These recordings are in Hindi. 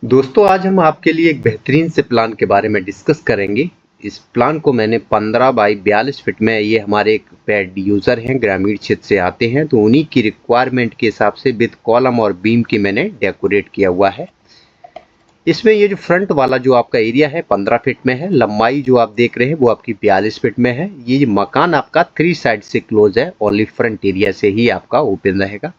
दोस्तों आज हम आपके लिए एक बेहतरीन से प्लान के बारे में डिस्कस करेंगे। इस प्लान को मैंने 15 बाई 42 फीट में, ये हमारे एक पेड यूज़र हैं, ग्रामीण क्षेत्र से आते हैं, तो उन्हीं की रिक्वायरमेंट के हिसाब से विद कॉलम और बीम की मैंने डेकोरेट किया हुआ है। इसमें ये जो फ्रंट वाला जो आपका एरिया है 15 फीट में है, लंबाई जो आप देख रहे हैं वो आपकी 42 फीट में है। ये मकान आपका 3 साइड से क्लोज है, ओनली फ्रंट एरिया से ही आपका ओपन रहेगा।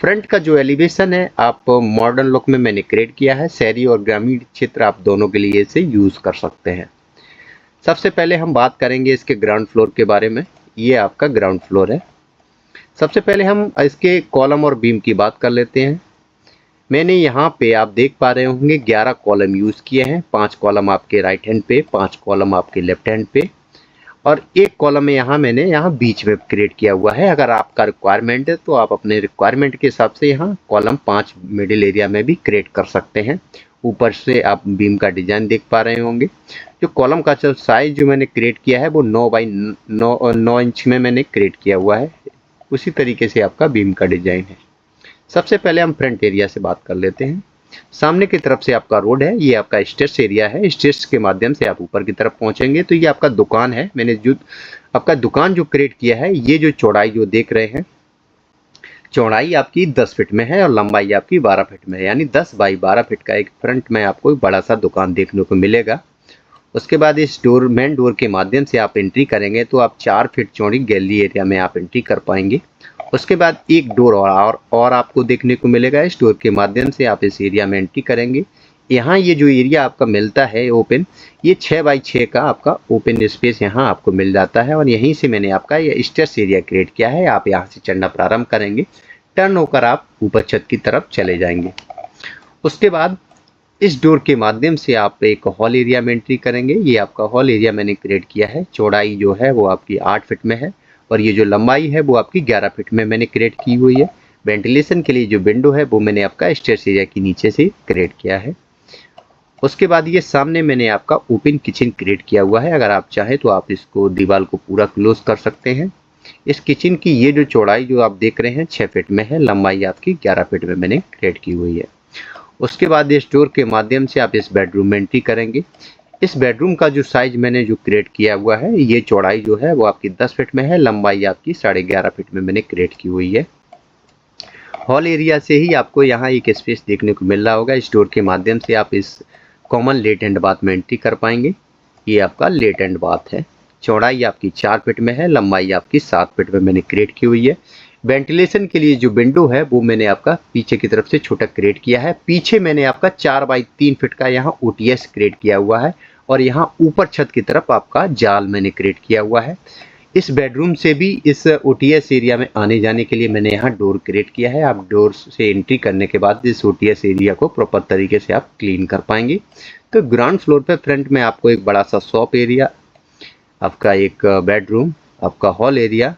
फ्रंट का जो एलिवेशन है आप मॉडर्न लुक में मैंने क्रिएट किया है। शहरी और ग्रामीण क्षेत्र आप दोनों के लिए इसे यूज़ कर सकते हैं। सबसे पहले हम बात करेंगे इसके ग्राउंड फ्लोर के बारे में। ये आपका ग्राउंड फ्लोर है। सबसे पहले हम इसके कॉलम और बीम की बात कर लेते हैं। मैंने यहाँ पे आप देख पा रहे होंगे 11 कॉलम यूज़ किए हैं। 5 कॉलम आपके राइट हैंड पे, 5 कॉलम आपके लेफ्ट हैंड पे, और एक कॉलम में मैंने यहाँ बीच में क्रिएट किया हुआ है। अगर आपका रिक्वायरमेंट है तो आप अपने रिक्वायरमेंट के हिसाब से यहाँ कॉलम 5 मिडिल एरिया में भी क्रिएट कर सकते हैं। ऊपर से आप बीम का डिजाइन देख पा रहे होंगे। जो कॉलम का जो साइज जो मैंने क्रिएट किया है वो 9 बाई 9 इंच में मैंने क्रिएट किया हुआ है। उसी तरीके से आपका बीम का डिजाइन है। सबसे पहले हम फ्रंट एरिया से बात कर लेते हैं। सामने की तरफ से आपका रोड है, ये आपका स्टेयर्स एरिया है। स्टेयर्स के माध्यम से आप ऊपर की तरफ पहुंचेंगे तो ये आपका दुकान है। मैंने जो आपका दुकान जो क्रिएट किया है, ये जो चौड़ाई जो देख रहे हैं, चौड़ाई आपकी 10 फीट में है और लंबाई आपकी 12 फीट में है, यानी 10 बाई 12 फीट का एक फ्रंट में आपको बड़ा सा दुकान देखने को मिलेगा। उसके बाद इस मेन डोर के माध्यम से आप एंट्री करेंगे तो आप 4 फीट चौड़ी गैलरी एरिया में आप एंट्री कर पाएंगे। उसके बाद एक डोर और आपको देखने को मिलेगा। इस डोर के माध्यम से आप इस एरिया में एंट्री करेंगे। यहाँ ये जो एरिया आपका मिलता है ओपन, ये 6 बाई 6 का आपका ओपन स्पेस यहाँ आपको मिल जाता है, और यहीं से मैंने आपका ये स्टेयर्स एरिया क्रिएट किया है। आप यहाँ से चढ़ना प्रारंभ करेंगे, टर्न होकर आप ऊपर छत की तरफ चले जाएंगे। उसके बाद इस डोर के माध्यम से आप एक हॉल एरिया में एंट्री करेंगे। ये आपका हॉल एरिया मैंने क्रिएट किया है। चौड़ाई जो है वो आपकी 8 फीट में है और ये जो लंबाई है वो आपकी 11 फीट में मैंने क्रिएट की हुई है। वेंटिलेशन के लिए जो विंडो है वो मैंने आपका स्टेयर्स एरिया के नीचे से क्रिएट किया है। उसके बाद ये सामने मैंने आपका ओपन किचन क्रिएट किया हुआ है। अगर आप चाहें तो आप इसको दीवार को पूरा क्लोज कर सकते हैं। इस किचन की ये जो चौड़ाई जो आप देख रहे हैं 6 फीट में है, लंबाई आपकी 11 फीट में मैंने क्रिएट की हुई है। उसके बाद इस डोर के माध्यम से आप इस बेडरूम में एंट्री करेंगे। इस बेडरूम का जो साइज मैंने जो क्रिएट किया हुआ है, ये चौड़ाई जो है वो आपकी 10 फीट में है, लंबाई आपकी 11.5 फीट में मैंने क्रिएट की हुई है। हॉल एरिया से ही आपको यहाँ एक स्पेस देखने को मिल रहा होगा। इस डोर के माध्यम से आप इस कॉमन लेट एंड बाथ में एंट्री कर पाएंगे। ये आपका लेट एंड बाथ है। चौड़ाई आपकी 4 फीट में है, लंबाई आपकी 7 फीट में मैंने क्रिएट की हुई है। वेंटिलेशन के लिए जो विंडो है वो मैंने आपका पीछे की तरफ से छोटा क्रिएट किया है। पीछे मैंने आपका 4 बाई 3 फीट का यहाँ ओटीएस क्रिएट किया हुआ है, और यहाँ ऊपर छत की तरफ आपका जाल मैंने क्रिएट किया हुआ है। इस बेडरूम से भी इस ओटीएस एरिया में आने जाने के लिए मैंने यहाँ डोर क्रिएट किया है। आप डोर से एंट्री करने के बाद इस ओटीएस एरिया को प्रॉपर तरीके से आप क्लीन कर पाएंगे। तो ग्राउंड फ्लोर पे फ्रंट में आपको एक बड़ा सा शॉप एरिया, आपका एक बेडरूम, आपका हॉल एरिया,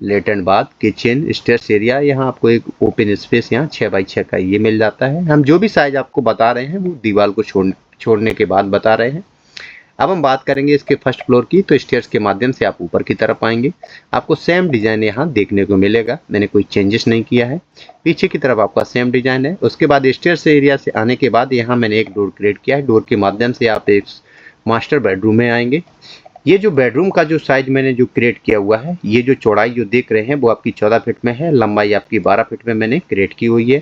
लेट and bath, kitchen, stairs area, यहाँ आपको एक ओपन स्पेस यहाँ 6 बाई 6 का ये मिल जाता है। हम जो भी साइज आपको बता रहे हैं वो दीवार को छोड़ने के बाद बता रहे हैं। अब हम बात करेंगे इसके फर्स्ट फ्लोर की। तो स्टेयर्स के माध्यम से आप ऊपर की तरफ आएंगे, आपको सेम डिजाइन यहाँ देखने को मिलेगा। मैंने कोई चेंजेस नहीं किया है। पीछे की तरफ आपका सेम डिजाइन है। उसके बाद स्टेयर्स एरिया से आने के बाद यहाँ मैंने एक डोर क्रिएट किया है। डोर के माध्यम से आप एक मास्टर बेडरूम में आएंगे। ये जो बेडरूम का जो साइज मैंने जो क्रिएट किया हुआ है, ये जो चौड़ाई जो देख रहे हैं वो आपकी 14 फीट में है, लंबाई आपकी 12 फीट में मैंने क्रिएट की हुई है।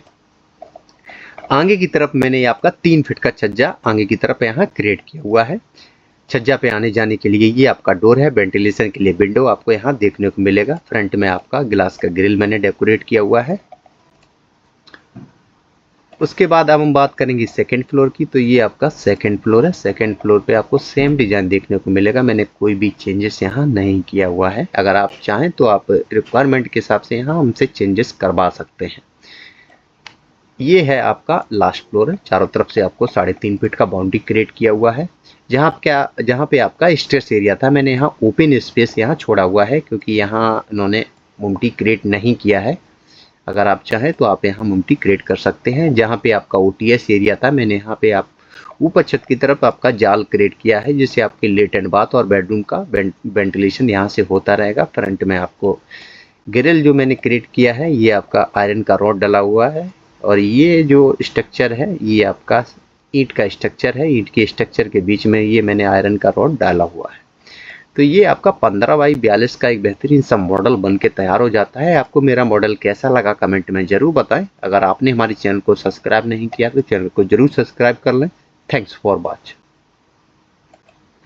आगे की तरफ मैंने आपका 3 फीट का छज्जा आगे की तरफ यहाँ क्रिएट किया हुआ है। छज्जा पे आने जाने के लिए ये आपका डोर है। वेंटिलेशन के लिए विंडो आपको यहाँ देखने को मिलेगा। फ्रंट में आपका ग्लास का ग्रिल मैंने डेकोरेट किया हुआ है। उसके बाद अब हम बात करेंगे सेकंड फ्लोर की। तो ये आपका सेकंड फ्लोर है। सेकंड फ्लोर पे आपको सेम डिजाइन देखने को मिलेगा। मैंने कोई भी चेंजेस यहाँ नहीं किया हुआ है। अगर आप चाहें तो आप रिक्वायरमेंट के हिसाब से यहाँ हमसे चेंजेस करवा सकते हैं। ये है आपका लास्ट फ्लोर है। चारों तरफ से आपको 3.5 फीट का बाउंड्री क्रिएट किया हुआ है। जहाँ पे आपका स्टेयर्स एरिया था, मैंने यहाँ ओपन स्पेस यहाँ छोड़ा हुआ है, क्योंकि यहाँ उन्होंने मुमटी क्रिएट नहीं किया है। अगर आप चाहें तो आप यहाँ मुमटी क्रिएट कर सकते हैं। जहाँ पे आपका ओटीएस एरिया था, मैंने यहाँ पे आप ऊपर छत की तरफ आपका जाल क्रिएट किया है, जिससे आपके लेट एंड बाथ और बेडरूम का वेंटिलेशन यहाँ से होता रहेगा। फ्रंट में आपको ग्रिल जो मैंने क्रिएट किया है, ये आपका आयरन का रॉड डला हुआ है, और ये जो स्ट्रक्चर है ये आपका ईंट का स्ट्रक्चर है, ईंट के स्ट्रक्चर के बीच में ये मैंने आयरन का रॉड डाला हुआ है। तो ये आपका 15 बाई 42 का एक बेहतरीन सा मॉडल बन के तैयार हो जाता है। आपको मेरा मॉडल कैसा लगा कमेंट में ज़रूर बताएं। अगर आपने हमारे चैनल को सब्सक्राइब नहीं किया तो चैनल को ज़रूर सब्सक्राइब कर लें। Thanks for watch.